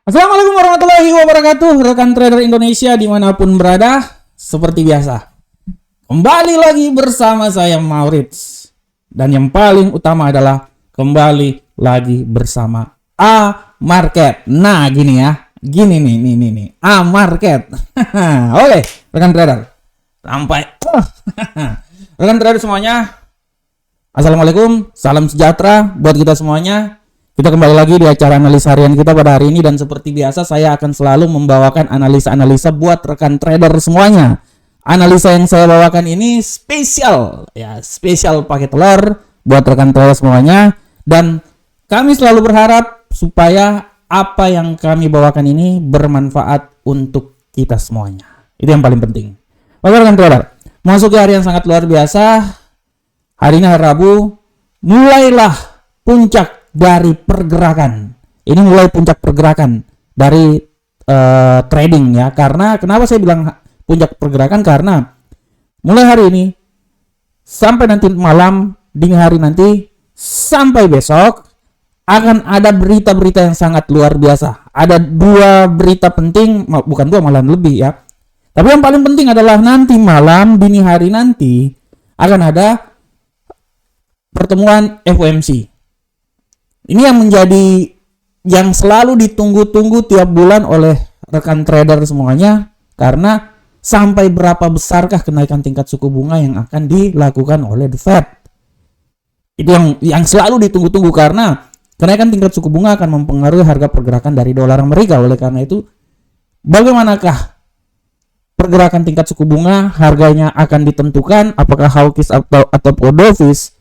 Assalamualaikum warahmatullahi wabarakatuh, rekan trader Indonesia dimanapun berada. Seperti biasa, kembali lagi bersama saya Maurits. Dan yang paling utama adalah kembali lagi bersama A Market. Nah gini ya, gini nih A Market. Oke, rekan trader, sampai rekan trader semuanya, assalamualaikum, salam sejahtera buat kita semuanya. Kita kembali lagi di acara analisa harian kita pada hari ini, dan seperti biasa saya akan selalu membawakan analisa-analisa buat rekan trader semuanya. Analisa yang saya bawakan ini spesial ya, spesial pakai telur buat rekan trader semuanya, dan kami selalu berharap supaya apa yang kami bawakan ini bermanfaat untuk kita semuanya. Itu yang paling penting. Oke rekan trader, masuk ke hari yang sangat luar biasa. Hari ini hari Rabu, mulailah puncak dari pergerakan. Ini mulai puncak pergerakan dari trading ya. Karena kenapa saya bilang puncak pergerakan? Karena mulai hari ini sampai nanti malam, dini hari nanti sampai besok akan ada berita-berita yang sangat luar biasa. Ada dua berita penting, bukan dua malah lebih ya. Tapi yang paling penting adalah nanti malam, dini hari nanti akan ada pertemuan FOMC. Ini yang menjadi yang selalu ditunggu-tunggu tiap bulan oleh rekan trader semuanya, karena sampai berapa besarkah kenaikan tingkat suku bunga yang akan dilakukan oleh The Fed. Itu yang selalu ditunggu-tunggu, karena kenaikan tingkat suku bunga akan mempengaruhi harga pergerakan dari dolar Amerika. Oleh karena itu, bagaimanakah pergerakan tingkat suku bunga, harganya akan ditentukan apakah hawkish atau dovish.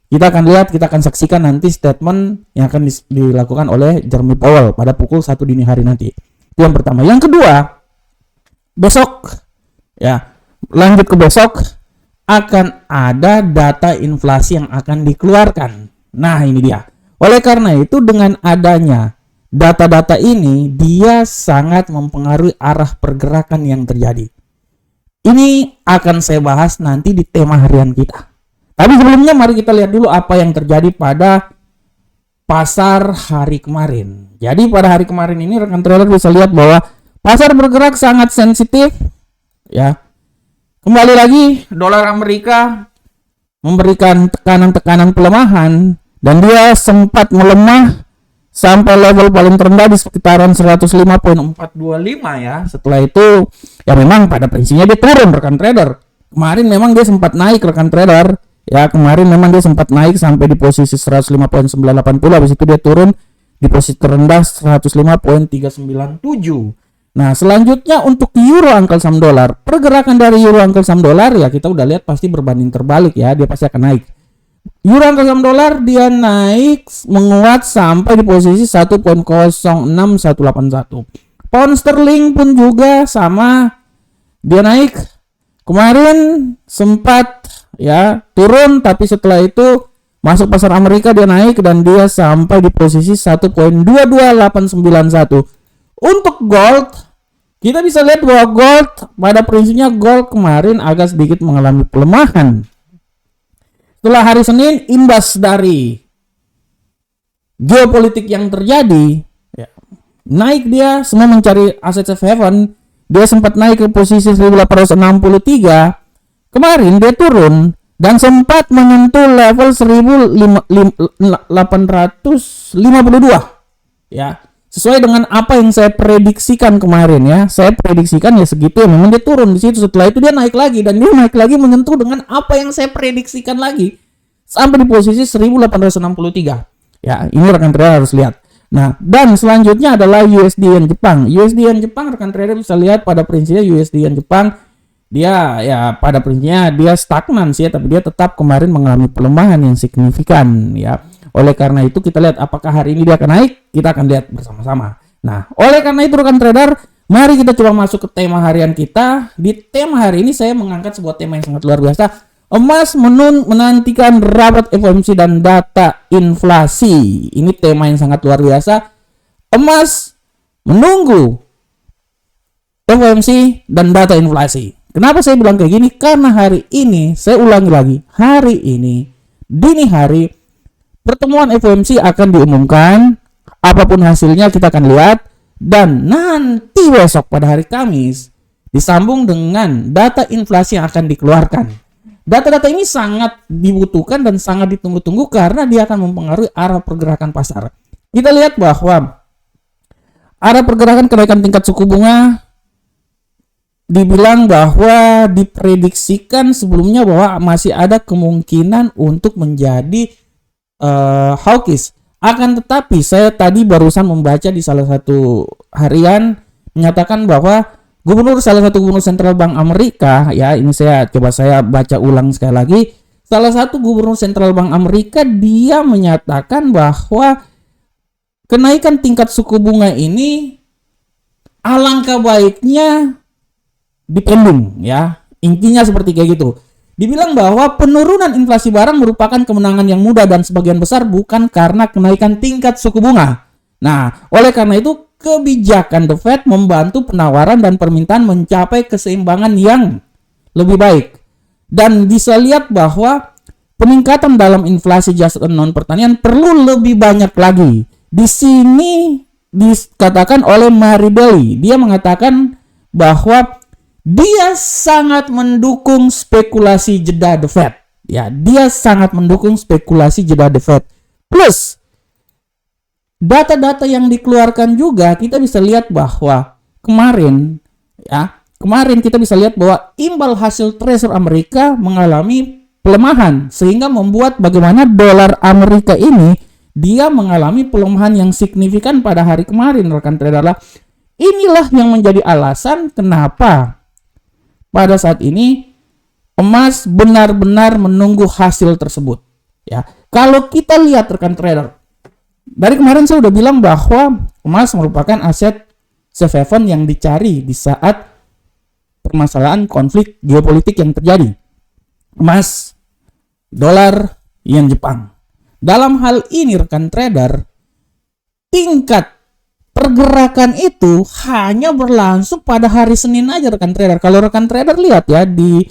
Kita akan lihat, kita akan saksikan nanti statement yang akan dilakukan oleh Jeremy Powell pada pukul 1 dini hari nanti. Itu yang pertama. Yang kedua, besok ya, lanjut ke besok akan ada data inflasi yang akan dikeluarkan. Nah, ini dia. Oleh karena itu, dengan adanya data-data ini, dia sangat mempengaruhi arah pergerakan yang terjadi. Ini akan saya bahas nanti di tema harian kita. Tapi sebelumnya mari kita lihat dulu apa yang terjadi pada pasar hari kemarin. Jadi pada hari kemarin ini rekan trader bisa lihat bahwa pasar bergerak sangat sensitif ya. Kembali lagi dolar Amerika memberikan tekanan-tekanan pelemahan, dan dia sempat melemah sampai level paling terendah di sekitaran 105.425 ya. Setelah itu ya memang pada prinsipnya dia turun rekan trader. Kemarin memang dia sempat naik rekan trader. Ya, kemarin memang dia sempat naik sampai di posisi 105.980, habis itu dia turun di posisi terendah 105.397. Nah, selanjutnya untuk euro angkel saham dolar, pergerakan dari euro angkel saham dolar ya kita udah lihat pasti berbanding terbalik ya, dia pasti akan naik. Euro angkel saham dolar dia naik menguat sampai di posisi 1.06181. Pound sterling pun juga sama, dia naik. Kemarin sempat ya turun, tapi setelah itu masuk pasar Amerika dia naik dan dia sampai di posisi 1.22891. Untuk gold, kita bisa lihat bahwa gold pada prinsipnya gold kemarin agak sedikit mengalami pelemahan. Setelah hari Senin, imbas dari geopolitik yang terjadi ya, naik dia semua mencari aset safe haven. Dia sempat naik ke posisi 1863. Kemarin dia turun dan sempat menyentuh level 1852 ya, sesuai dengan apa yang saya prediksikan kemarin ya. Saya prediksikan ya segitu ya, memang dia turun di situ. Setelah itu dia naik lagi, dan dia naik lagi menyentuh dengan apa yang saya prediksikan lagi sampai di posisi 1863 ya. Ini rekan trader harus lihat. Nah, dan selanjutnya adalah USD Yen Jepang. USD Yen Jepang rekan trader bisa lihat pada prinsipnya USD Yen Jepang dia ya pada prinsipnya dia stagnan sih ya, tapi dia tetap kemarin mengalami pelemahan yang signifikan ya. Oleh karena itu kita lihat apakah hari ini dia akan naik, kita akan lihat bersama-sama. Nah, oleh karena itu rekan trader, mari kita coba masuk ke tema harian kita. Di tema hari ini saya mengangkat sebuah tema yang sangat luar biasa. Emas menantikan rapat FOMC dan data inflasi. Ini tema yang sangat luar biasa. Emas menunggu FOMC dan data inflasi. Kenapa saya bilang kayak gini? Karena hari ini, saya ulangi lagi, hari ini, dini hari, pertemuan FOMC akan diumumkan. Apapun hasilnya kita akan lihat. Dan nanti besok pada hari Kamis disambung dengan data inflasi yang akan dikeluarkan. Data-data ini sangat dibutuhkan dan sangat ditunggu-tunggu karena dia akan mempengaruhi arah pergerakan pasar. Kita lihat bahwa arah pergerakan kenaikan tingkat suku bunga dibilang bahwa diprediksikan sebelumnya bahwa masih ada kemungkinan untuk menjadi hawkish. Akan tetapi saya tadi barusan membaca di salah satu harian menyatakan bahwa salah satu gubernur sentral bank Amerika, ya ini saya baca ulang sekali lagi. Salah satu gubernur sentral bank Amerika dia menyatakan bahwa kenaikan tingkat suku bunga ini alangkah baiknya dipending, ya. Intinya seperti kayak gitu. Dibilang bahwa penurunan inflasi barang merupakan kemenangan yang mudah dan sebagian besar bukan karena kenaikan tingkat suku bunga. Nah, oleh karena itu kebijakan The Fed membantu penawaran dan permintaan mencapai keseimbangan yang lebih baik. Dan bisa lihat bahwa peningkatan dalam inflasi jasa non pertanian perlu lebih banyak lagi. Di sini dikatakan oleh Mary Daly, dia mengatakan bahwa dia sangat mendukung spekulasi jeda The Fed. Ya, dia sangat mendukung spekulasi jeda The Fed. Plus data-data yang dikeluarkan juga kita bisa lihat bahwa kemarin kita bisa lihat bahwa imbal hasil treasury Amerika mengalami pelemahan sehingga membuat bagaimana dolar Amerika ini dia mengalami pelemahan yang signifikan pada hari kemarin, rekan trader. Inilah yang menjadi alasan kenapa pada saat ini emas benar-benar menunggu hasil tersebut. Ya, kalau kita lihat rekan trader, dari kemarin saya udah bilang bahwa emas merupakan aset safe haven yang dicari di saat permasalahan konflik geopolitik yang terjadi. Emas, dolar, yen Jepang. Dalam hal ini rekan trader, tingkat pergerakan itu hanya berlangsung pada hari Senin aja rekan trader. Kalau rekan trader lihat ya di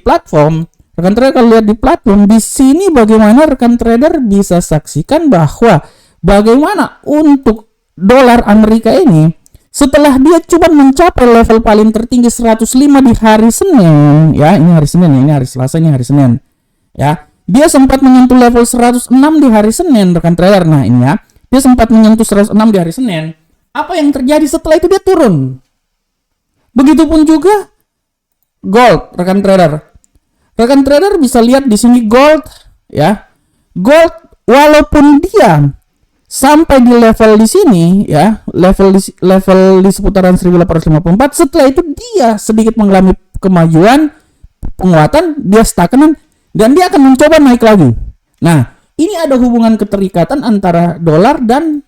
platform, rekan trader kalau lihat di platform di sini bagaimana rekan trader bisa saksikan bahwa bagaimana untuk dolar Amerika ini setelah dia coba mencapai level paling tertinggi 105 di hari Senin, ya ini hari Senin, ini hari Selasa, ini hari Senin, ya. Dia sempat menyentuh level 106 di hari Senin, rekan trader. Nah, ini ya. Dia sempat menyentuh 106 di hari Senin. Apa yang terjadi setelah itu dia turun? Begitupun juga gold, rekan trader. Rekan trader bisa lihat di sini gold, ya. Gold walaupun dia sampai di level di sini, ya, level di seputaran 1854, setelah itu dia sedikit mengalami kemajuan, penguatan, dia stagnan, dan dia akan mencoba naik lagi. Nah, ini ada hubungan keterikatan antara dolar dan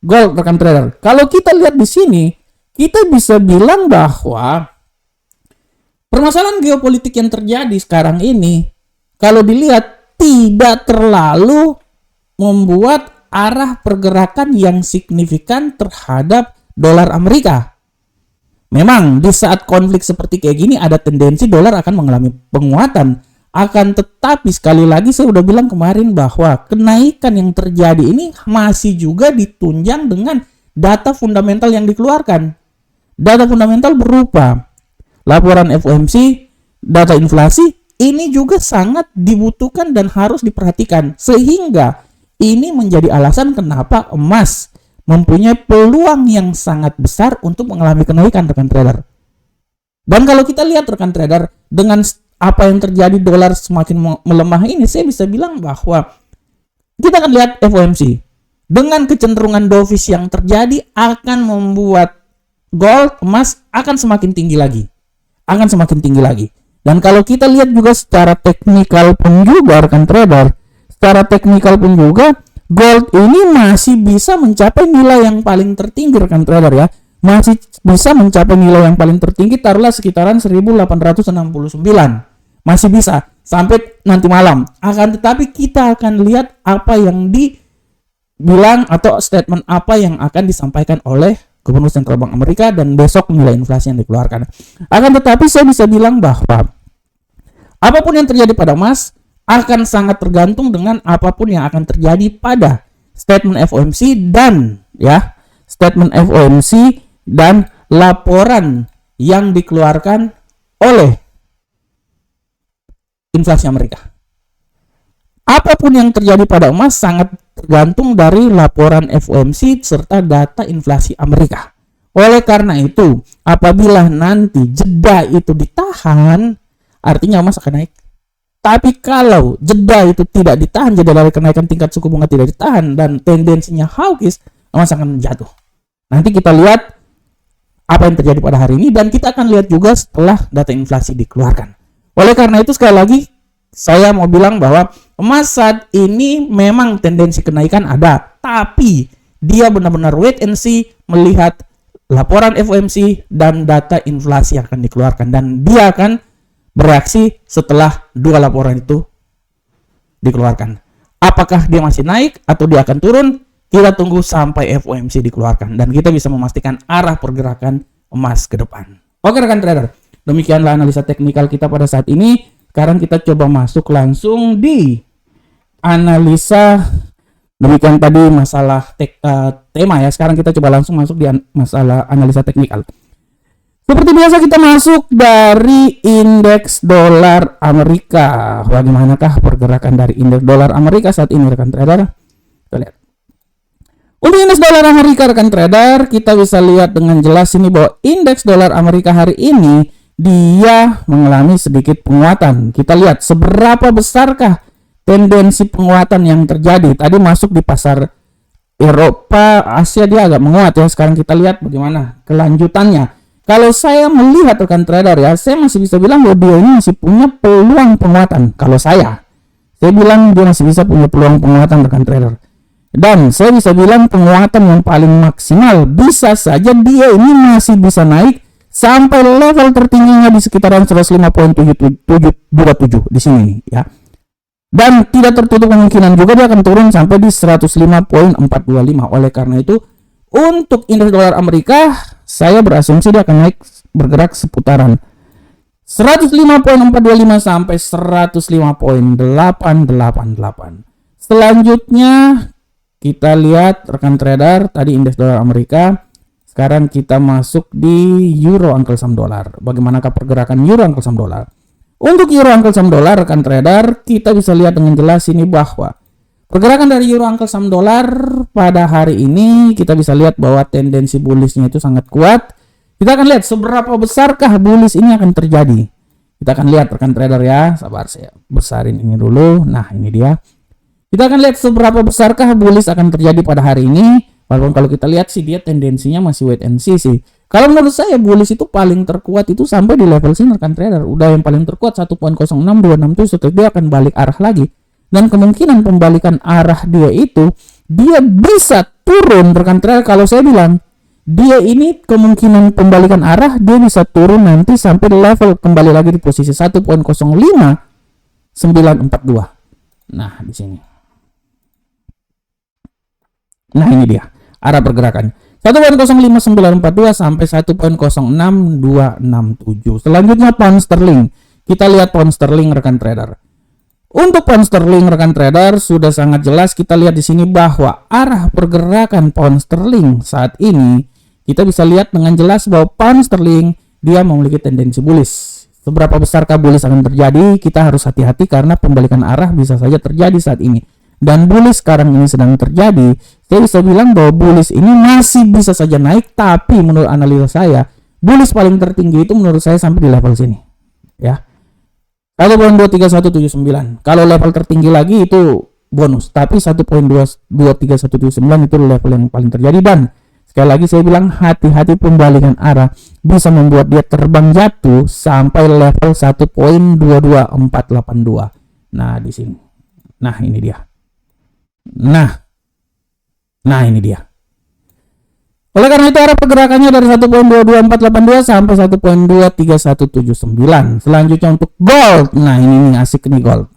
gold, rekan trader. Kalau kita lihat di sini, kita bisa bilang bahwa permasalahan geopolitik yang terjadi sekarang ini, kalau dilihat tidak terlalu membuat arah pergerakan yang signifikan terhadap dolar Amerika. Memang di saat konflik seperti kayak gini ada tendensi dolar akan mengalami penguatan. Akan tetapi sekali lagi saya udah bilang kemarin bahwa kenaikan yang terjadi ini masih juga ditunjang dengan data fundamental yang dikeluarkan. Data fundamental berupa laporan FOMC, data inflasi, ini juga sangat dibutuhkan dan harus diperhatikan. Sehingga ini menjadi alasan kenapa emas mempunyai peluang yang sangat besar untuk mengalami kenaikan, rekan trader. Dan kalau kita lihat rekan trader, dengan apa yang terjadi dolar semakin melemah ini, saya bisa bilang bahwa kita akan lihat FOMC dengan kecenderungan dovish yang terjadi akan membuat gold, emas akan semakin tinggi lagi. Dan kalau kita lihat juga secara teknikal pun juga rekan trader, gold ini masih bisa mencapai nilai yang paling tertinggi rekan trader ya. Masih bisa mencapai nilai yang paling tertinggi, taruhlah sekitaran 1869. Masih bisa sampai nanti malam. Akan tetapi kita akan lihat apa yang dibilang atau statement apa yang akan disampaikan oleh Gubernur Sentral Bank Amerika dan besok nilai inflasi yang dikeluarkan. Akan tetapi saya bisa bilang bahwa apapun yang terjadi pada emas akan sangat tergantung dengan apapun yang akan terjadi pada statement FOMC dan ya statement FOMC dan laporan yang dikeluarkan oleh inflasi Amerika. Apapun yang terjadi pada emas sangat tergantung dari laporan FOMC serta data inflasi Amerika. Oleh karena itu, apabila nanti jeda itu ditahan, artinya emas akan naik. Tapi kalau jeda itu tidak ditahan, jeda dari kenaikan tingkat suku bunga tidak ditahan dan tendensinya hawkish, emas akan jatuh. Nanti kita lihat apa yang terjadi pada hari ini dan kita akan lihat juga setelah data inflasi dikeluarkan. Oleh karena itu sekali lagi saya mau bilang bahwa emas saat ini memang tendensi kenaikan ada, tapi dia benar-benar wait and see melihat laporan FOMC dan data inflasi yang akan dikeluarkan dan dia akan bereaksi setelah dua laporan itu dikeluarkan. Apakah dia masih naik atau dia akan turun? Kita tunggu sampai FOMC dikeluarkan dan kita bisa memastikan arah pergerakan emas ke depan. Oke rekan trader, demikianlah analisa teknikal kita pada saat ini. Sekarang kita coba masuk langsung di analisa. Demikian tadi masalah tema ya. Sekarang kita coba langsung masuk di masalah analisa teknikal. Seperti biasa kita masuk dari indeks dolar Amerika. Bagaimanakah pergerakan dari indeks dolar Amerika saat ini rekan trader? Kita lihat. Untuk indeks dolar Amerika rekan trader, kita bisa lihat dengan jelas ini bahwa indeks dolar Amerika hari ini dia mengalami sedikit penguatan. Kita lihat seberapa besarkah tendensi penguatan yang terjadi. Tadi masuk di pasar Eropa, Asia dia agak menguat ya. Sekarang kita lihat bagaimana kelanjutannya. Kalau saya melihat rekan trader ya, saya masih bisa bilang bahwa dia ini masih punya peluang penguatan. Kalau saya bilang dia masih bisa punya peluang penguatan rekan trader. Dan saya bisa bilang penguatan yang paling maksimal bisa saja dia ini masih bisa naik sampai level tertingginya di sekitaran 105.727 di sini ya. Dan tidak tertutup kemungkinan juga dia akan turun sampai di 105.425. Oleh karena itu, untuk indeks dolar Amerika, saya berasumsi dia akan naik bergerak seputaran 105.425 sampai 105.888. Selanjutnya kita lihat rekan trader tadi indeks dolar Amerika. Sekarang kita masuk di euro angkel saham dolar. Bagaimanakah pergerakan euro angkel saham dolar? Untuk euro angkel saham dolar rekan trader, kita bisa lihat dengan jelas ini bahwa pergerakan dari euro angkel saham dolar pada hari ini kita bisa lihat bahwa tendensi bullishnya itu sangat kuat. Kita akan lihat seberapa besarkah bullish ini akan terjadi. Kita akan lihat rekan trader ya. Sabar saya besarin ini dulu. Nah, ini dia. Kita akan lihat seberapa besarkah bullish akan terjadi pada hari ini. Walaupun kalau kita lihat sih dia tendensinya masih wait and see sih. Kalau menurut saya bullish itu paling terkuat itu sampai di level sini rekan trader. Udah yang paling terkuat 1.06267 setelah dia akan balik arah lagi. Dan kemungkinan pembalikan arah dia itu dia bisa turun rekan trader. Kalau saya bilang dia ini kemungkinan pembalikan arah dia bisa turun nanti sampai level kembali lagi di posisi 1.05942. Nah, di sini. Nah, ini dia arah pergerakan 1.05942 sampai 1.06267. Selanjutnya pound sterling. Kita lihat pound sterling rekan trader. Untuk pound sterling rekan trader sudah sangat jelas kita lihat di sini bahwa arah pergerakan pound sterling saat ini kita bisa lihat dengan jelas bahwa pound sterling dia memiliki tendensi bullish. Seberapa besarkah bullish akan terjadi? Kita harus hati-hati karena pembalikan arah bisa saja terjadi saat ini. Dan bullish sekarang ini sedang terjadi. Saya bisa bilang bahwa bullish ini masih bisa saja naik, tapi menurut analisa saya, bullish paling tertinggi itu menurut saya sampai di level sini. Ya. 1.23179. Kalau level tertinggi lagi itu bonus, tapi 1.23179 itu level yang paling terjadi. Dan sekali lagi saya bilang hati-hati pembalikan arah bisa membuat dia terbang jatuh sampai level 1.22482. Nah, di sini. Nah, ini dia. Nah ini dia. Oleh karena itu arah pergerakannya dari 1.22482 sampai 1.23179. Selanjutnya untuk gold. Nah ini nih asik nih gold.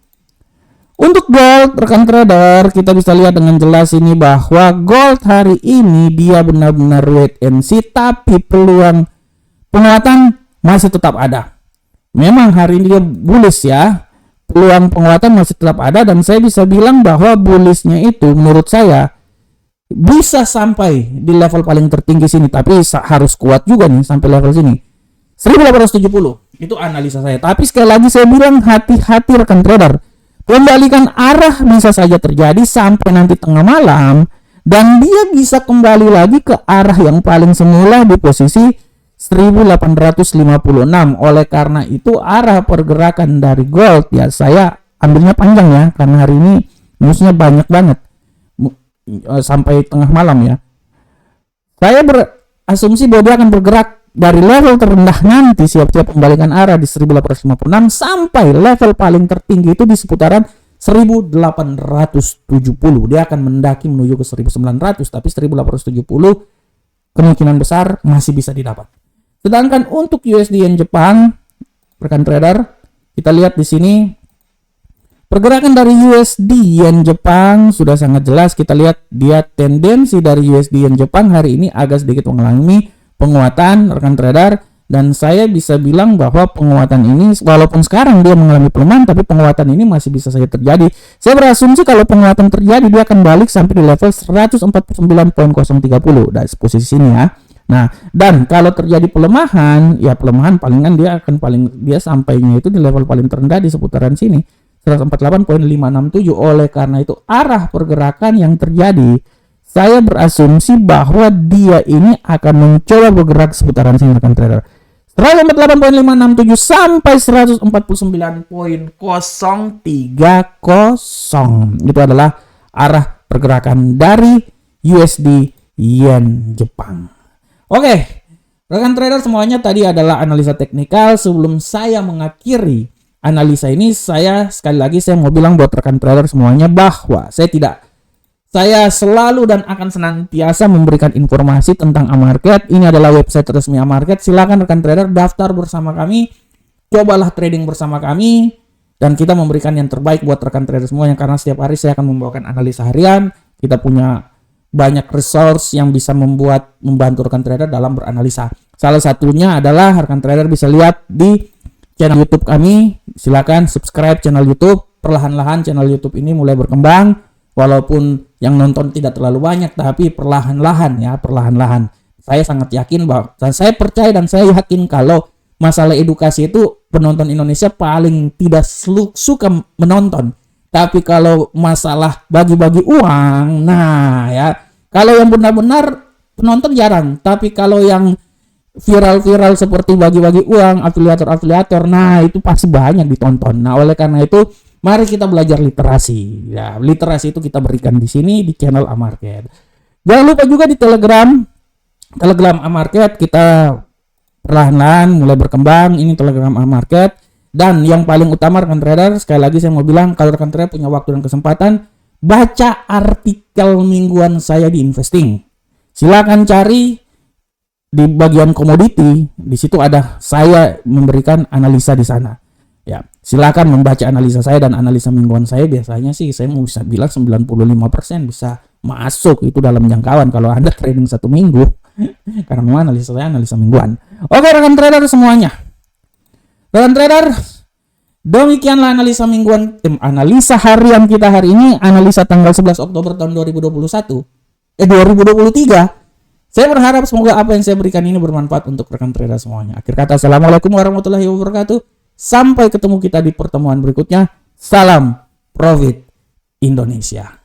Untuk gold rekan trader kita bisa lihat dengan jelas ini bahwa gold hari ini dia benar-benar wait and see, tapi peluang penguatan masih tetap ada. Memang hari ini dia bullish ya. Peluang penguatan masih tetap ada dan saya bisa bilang bahwa bullishnya itu menurut saya bisa sampai di level paling tertinggi sini, tapi harus kuat juga nih sampai level sini 1870. Itu analisa saya. Tapi sekali lagi saya bilang hati-hati rekan trader. Kembalikan arah bisa saja terjadi sampai nanti tengah malam dan dia bisa kembali lagi ke arah yang paling semula di posisi 1856. Oleh karena itu arah pergerakan dari gold ya saya ambilnya panjang ya, karena hari ini newsnya banyak banget sampai tengah malam ya. Saya berasumsi bahwa dia akan bergerak dari level terendah nanti siap-siap kembalikan arah di 1856 sampai level paling tertinggi itu di seputaran 1870. Dia akan mendaki menuju ke 1900, tapi 1870 kemungkinan besar masih bisa didapat. Sedangkan untuk USD Yen Jepang, rekan trader, kita lihat di sini pergerakan dari USD Yen Jepang sudah sangat jelas. Kita lihat dia tendensi dari USD Yen Jepang hari ini agak sedikit mengalami penguatan rekan trader, dan saya bisa bilang bahwa penguatan ini walaupun sekarang dia mengalami pelemahan, tapi penguatan ini masih bisa saja terjadi. Saya berasumsi kalau penguatan terjadi dia akan balik sampai di level 149.030 dari posisi sini ya. Nah, dan kalau terjadi pelemahan, ya pelemahan palingan dia sampainya itu di level paling terendah di seputaran sini 148.567. Oleh karena itu arah pergerakan yang terjadi, saya berasumsi bahwa dia ini akan mencoba bergerak seputaran sini rekan trader. 148.567 sampai 149.030. Itu adalah arah pergerakan dari USD Yen Jepang. Oke, rekan trader semuanya, tadi adalah analisa teknikal. Sebelum saya mengakhiri analisa ini, saya sekali lagi mau bilang buat rekan trader semuanya bahwa saya selalu dan akan senantiasa memberikan informasi tentang Amarket. Ini adalah website resmi Amarket. Silakan rekan trader daftar bersama kami, cobalah trading bersama kami, dan kita memberikan yang terbaik buat rekan trader semuanya, karena setiap hari saya akan membawakan analisa harian. Kita punya banyak resource yang bisa membantu rekan trader dalam beranalisa. Salah satunya adalah rekan trader bisa lihat di channel YouTube kami. Silakan subscribe channel YouTube. Perlahan-lahan channel YouTube ini mulai berkembang. Walaupun yang nonton tidak terlalu banyak, tapi perlahan-lahan. Saya sangat yakin bahwa, dan saya percaya dan saya yakin kalau masalah edukasi itu penonton Indonesia paling tidak suka menonton. Tapi kalau masalah bagi-bagi uang, nah ya, kalau yang benar-benar penonton jarang. Tapi kalau yang viral-viral seperti bagi-bagi uang, afiliator-afiliator, nah itu pasti banyak ditonton. Nah, oleh karena itu mari kita belajar literasi. Ya, literasi itu kita berikan di sini di channel Amarket. Jangan lupa juga di Telegram Amarket kita perlahan-lahan mulai berkembang. Ini Telegram Amarket. Dan yang paling utama rekan trader, sekali lagi saya mau bilang, kalau rekan trader punya waktu dan kesempatan, baca artikel mingguan saya di Investing. Silakan cari di bagian komoditi, di situ ada saya memberikan analisa di sana. Ya, silakan membaca analisa saya dan analisa mingguan saya. Biasanya sih saya mau bisa bilang 95% bisa masuk itu dalam jangkauan kalau Anda trading 1 minggu. Karena memang analisa saya analisa mingguan. Oke rekan trader semuanya. Rekan trader, demikianlah analisa mingguan, analisa harian kita hari ini, analisa tanggal 11 Oktober tahun 2023. Saya berharap semoga apa yang saya berikan ini bermanfaat untuk rekan trader semuanya. Akhir kata, assalamualaikum warahmatullahi wabarakatuh. Sampai ketemu kita di pertemuan berikutnya. Salam Profit Indonesia.